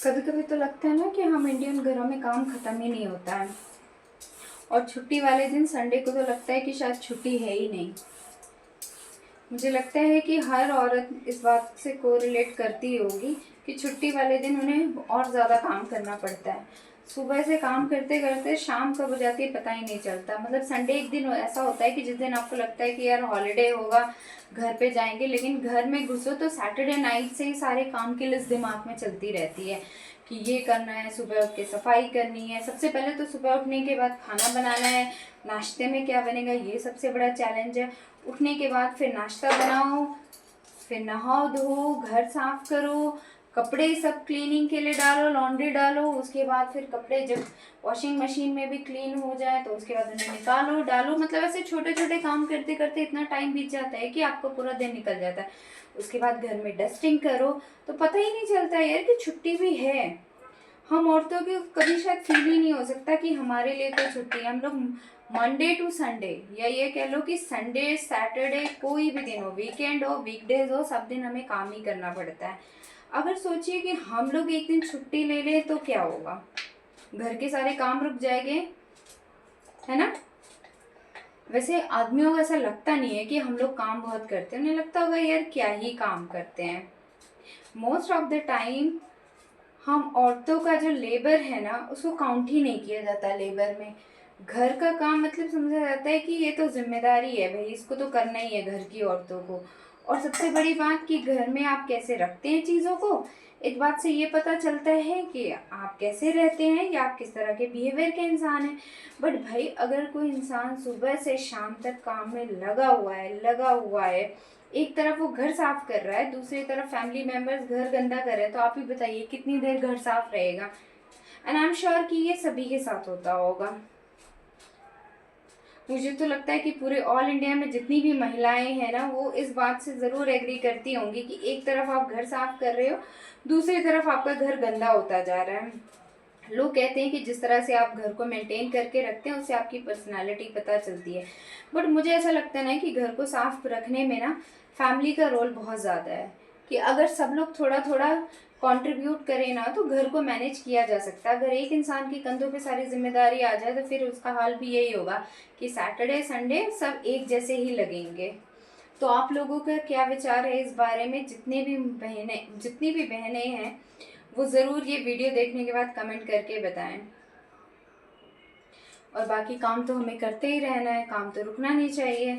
कभी कभी तो लगता है ना कि हम इंडियन घरों में काम खत्म ही नहीं होता है। और छुट्टी वाले दिन संडे को तो लगता है कि शायद छुट्टी है ही नहीं। मुझे लगता है कि हर औरत इस बात से कोरिलेट करती होगी कि छुट्टी वाले दिन उन्हें और ज़्यादा काम करना पड़ता है। सुबह से काम करते करते शाम कब हो जाती है पता ही नहीं चलता। मतलब संडे एक दिन ऐसा होता है कि जिस दिन आपको लगता है कि यार हॉलीडे होगा, घर पे जाएंगे, लेकिन घर में घुसो तो सैटरडे नाइट से ही सारे काम की लिस्ट दिमाग में चलती रहती है कि ये करना है, सुबह उठ के सफाई करनी है। सबसे पहले तो सुबह उठने के बाद खाना बनाना है, नाश्ते में क्या बनेगा ये सबसे बड़ा चैलेंज है। उठने के बाद फिर नाश्ता बनाओ, फिर नहाओ धो, घर साफ करो, कपड़े सब क्लीनिंग के लिए डालो, लॉन्ड्री डालो। उसके बाद फिर कपड़े जब वॉशिंग मशीन में भी क्लीन हो जाए तो उसके बाद उन्हें निकालो डालो। मतलब ऐसे छोटे छोटे काम करते करते इतना टाइम बीत जाता है कि आपको पूरा दिन निकल जाता है। उसके बाद घर में डस्टिंग करो तो पता ही नहीं चलता यार कि छुट्टी भी है। हम औरतों की कभी शायद फील ही नहीं हो सकता कि हमारे लिए कोई छुट्टी है। हम लोग मंडे टू संडे, या ये कह लो कि संडे सैटरडे कोई भी दिन हो, वीकेंड हो वीकडेज हो, सब दिन हमें काम ही करना पड़ता है। अगर सोचिए कि हम लोग एक दिन छुट्टी ले लें तो क्या होगा, घर के सारे काम रुक जाएंगे, है ना। वैसे आदमियों को ऐसा लगता नहीं है कि हम लोग काम बहुत करते हैं, उन्हें लगता होगा यार क्या ही काम करते हैं। मोस्ट ऑफ द टाइम हम औरतों का जो लेबर है ना उसको काउंट ही नहीं किया जाता लेबर में। घर का काम मतलब समझा जाता है कि ये तो जिम्मेदारी है भाई, इसको तो करना ही है घर की औरतों को। और सबसे बड़ी बात कि घर में आप कैसे रखते हैं चीज़ों को, एक बात से ये पता चलता है कि आप कैसे रहते हैं या आप किस तरह के बिहेवियर के इंसान हैं। बट भाई अगर कोई इंसान सुबह से शाम तक काम में लगा हुआ है, एक तरफ वो घर साफ कर रहा है, दूसरी तरफ फैमिली मेंबर्स घर गंदा कर रहे हैं, तो आप ही बताइए कितनी देर घर साफ रहेगा। एंड आई एम श्योर कि ये सभी के साथ होता होगा। मुझे तो लगता है कि पूरे ऑल इंडिया में जितनी भी महिलाएं हैं ना वो इस बात से ज़रूर एग्री करती होंगी कि एक तरफ आप घर साफ कर रहे हो, दूसरी तरफ आपका घर गंदा होता जा रहा है। लोग कहते हैं कि जिस तरह से आप घर को मेंटेन करके रखते हैं उससे आपकी पर्सनालिटी पता चलती है। बट मुझे ऐसा लगता है ना कि घर को साफ रखने में ना फैमिली का रोल बहुत ज़्यादा है। कि अगर सब लोग थोड़ा थोड़ा कंट्रीब्यूट करें ना तो घर को मैनेज किया जा सकता है। अगर एक इंसान के कंधों पे सारी जिम्मेदारी आ जाए तो फिर उसका हाल भी यही होगा कि सैटरडे संडे सब एक जैसे ही लगेंगे। तो आप लोगों का क्या विचार है इस बारे में? जितनी भी बहनें हैं वो ज़रूर ये वीडियो देखने के बाद कमेंट करके बताएं। और बाकी काम तो हमें करते ही रहना है, काम तो रुकना नहीं चाहिए।